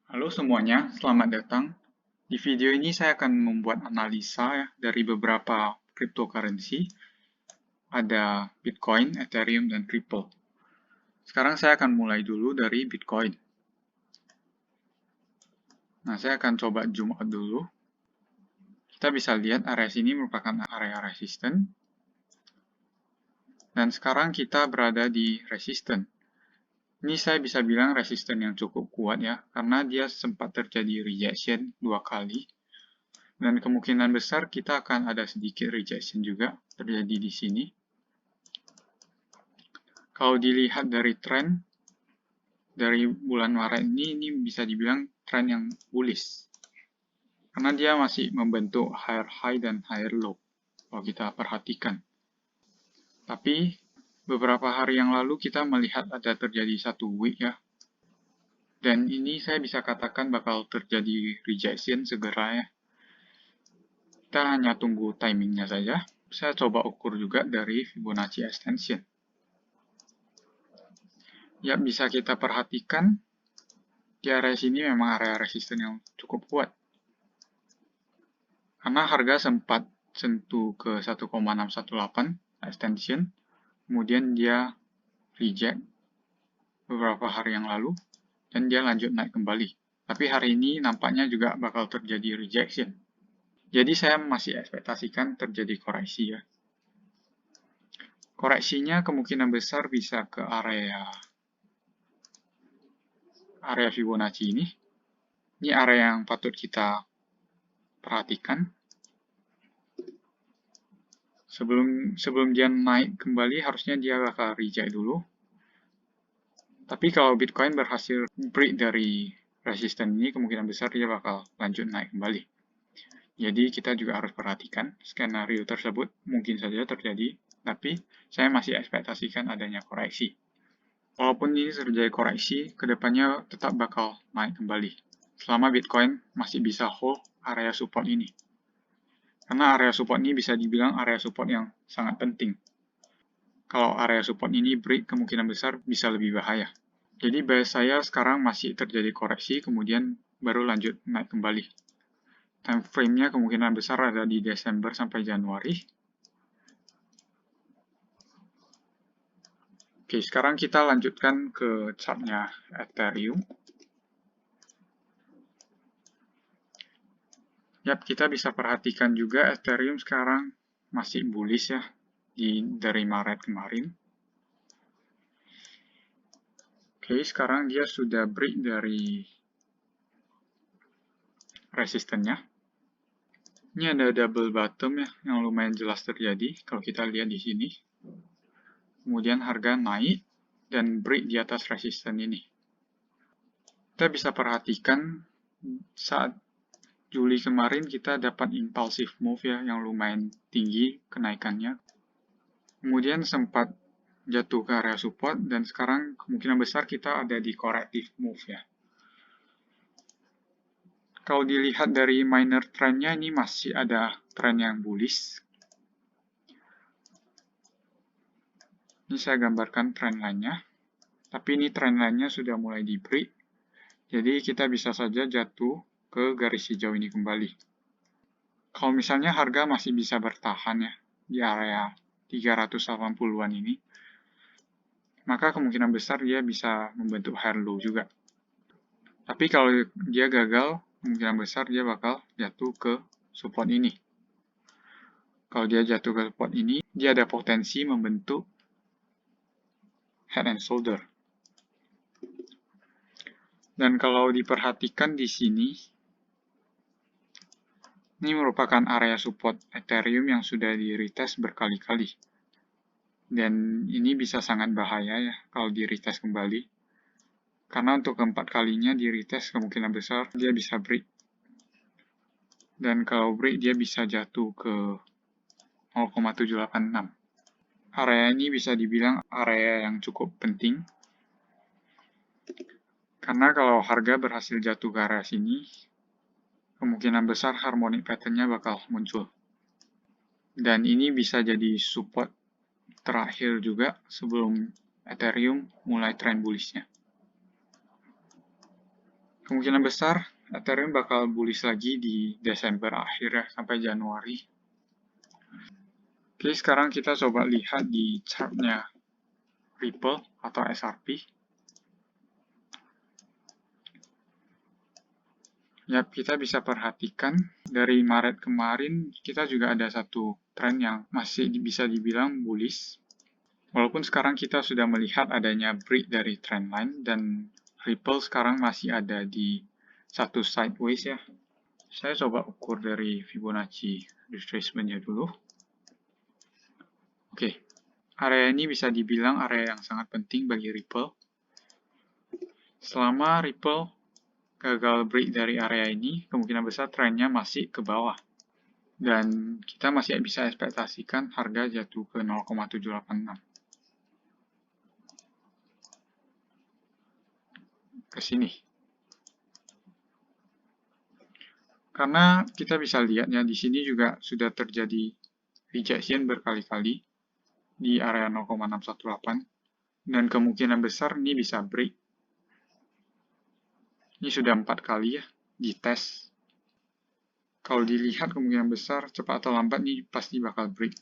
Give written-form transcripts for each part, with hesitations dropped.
Halo semuanya, selamat datang. Di video ini saya akan membuat analisa ya, dari beberapa cryptocurrency. Ada Bitcoin, Ethereum, dan Ripple. Sekarang saya akan mulai dulu dari Bitcoin. Nah, saya akan coba zoom out dulu. Kita bisa lihat area sini merupakan area resisten. Dan sekarang kita berada di resisten. Ini saya bisa bilang resisten yang cukup kuat ya, karena dia sempat terjadi rejection 2 kali. Dan kemungkinan besar kita akan ada sedikit rejection juga terjadi di sini. Kalau dilihat dari tren, dari bulan Maret ini bisa dibilang tren yang bullish. Karena dia masih membentuk higher high dan higher low, kalau kita perhatikan. Tapi, beberapa hari yang lalu kita melihat ada terjadi satu week ya. Dan ini saya bisa katakan bakal terjadi rejection segera ya. Kita hanya tunggu timingnya saja. Saya coba ukur juga dari Fibonacci extension. Ya, bisa kita perhatikan di area sini memang area resisten yang cukup kuat. Karena harga sempat sentuh ke 1,618 extension, kemudian dia reject beberapa hari yang lalu, dan dia lanjut naik kembali. Tapi hari ini nampaknya juga bakal terjadi rejection. Jadi saya masih ekspektasikan terjadi koreksi ya. Koreksinya kemungkinan besar bisa ke area Fibonacci ini. Ini area yang patut kita perhatikan. Sebelum dia naik kembali, harusnya dia bakal reject dulu. Tapi kalau Bitcoin berhasil break dari resisten ini, kemungkinan besar dia bakal lanjut naik kembali. Jadi kita juga harus perhatikan skenario tersebut mungkin saja terjadi, tapi saya masih ekspektasikan adanya koreksi. Walaupun ini terjadi koreksi, kedepannya tetap bakal naik kembali. Selama Bitcoin masih bisa hold area support ini. Karena area support ini bisa dibilang area support yang sangat penting. Kalau area support ini break, kemungkinan besar bisa lebih bahaya. Jadi bias saya sekarang masih terjadi koreksi, kemudian baru lanjut naik kembali. Time frame-nya kemungkinan besar ada di Desember sampai Januari. Oke, sekarang kita lanjutkan ke chartnya Ethereum. Yap, kita bisa perhatikan juga Ethereum sekarang masih bullish ya dari Maret kemarin. Oke, sekarang dia sudah break dari resistennya. Ini ada double bottom ya, yang lumayan jelas terjadi kalau kita lihat di sini. Kemudian harga naik dan break di atas resisten ini. Kita bisa perhatikan saat Juli kemarin kita dapat impulsive move ya, yang lumayan tinggi kenaikannya. Kemudian sempat jatuh ke area support, dan sekarang kemungkinan besar kita ada di corrective move ya. Kalau dilihat dari minor trendnya, ini masih ada trend yang bullish. Ini saya gambarkan trend line-nya. Tapi ini trend line-nya sudah mulai di break. Jadi kita bisa saja jatuh ke garis hijau ini kembali. Kalau misalnya harga masih bisa bertahan ya di area 380-an ini, maka kemungkinan besar dia bisa membentuk higher low juga. Tapi kalau dia gagal, kemungkinan besar dia bakal jatuh ke support ini. Kalau dia jatuh ke support ini, dia ada potensi membentuk head and shoulder. Dan kalau diperhatikan di sini, ini merupakan area support Ethereum yang sudah di-retest berkali-kali. Dan ini bisa sangat bahaya ya kalau di-retest kembali. Karena untuk keempat kalinya di-retest kemungkinan besar dia bisa break. Dan kalau break dia bisa jatuh ke 0,786. Area ini bisa dibilang area yang cukup penting. Karena kalau harga berhasil jatuh ke area sini, kemungkinan besar harmonic pattern-nya bakal muncul. Dan ini bisa jadi support terakhir juga sebelum Ethereum mulai trend bullish-nya. Kemungkinan besar Ethereum bakal bullish lagi di Desember akhir ya, sampai Januari. Oke, sekarang kita coba lihat di chartnya Ripple atau XRP. Ya, kita bisa perhatikan dari Maret kemarin kita juga ada satu tren yang masih bisa dibilang bullish. Walaupun sekarang kita sudah melihat adanya break dari trendline dan Ripple sekarang masih ada di satu sideways ya. Saya coba ukur dari Fibonacci retracement-nya dulu. Oke, area ini bisa dibilang area yang sangat penting bagi Ripple. Selama Ripple gagal break dari area ini, kemungkinan besar trennya masih ke bawah. Dan kita masih bisa ekspektasikan harga jatuh ke 0,786. Ke sini. Karena kita bisa lihatnya di sini juga sudah terjadi rejection berkali-kali di area 0,618 dan kemungkinan besar ini bisa break. Ini sudah 4 kali ya dites. Kalau dilihat kemungkinan besar cepat atau lambat ini pasti bakal break.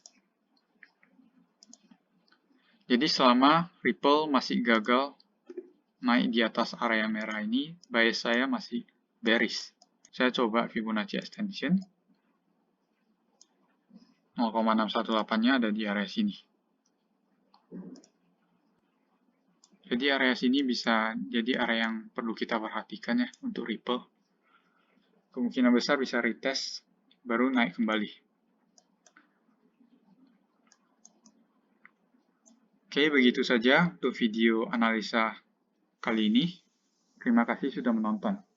Jadi selama Ripple masih gagal naik di atas area merah ini, bias saya masih bearish. Saya coba Fibonacci extension. 0,618-nya ada di area sini. Jadi area sini bisa jadi area yang perlu kita perhatikan ya untuk Ripple. Kemungkinan besar bisa retest, baru naik kembali. Oke, begitu saja untuk video analisa kali ini. Terima kasih sudah menonton.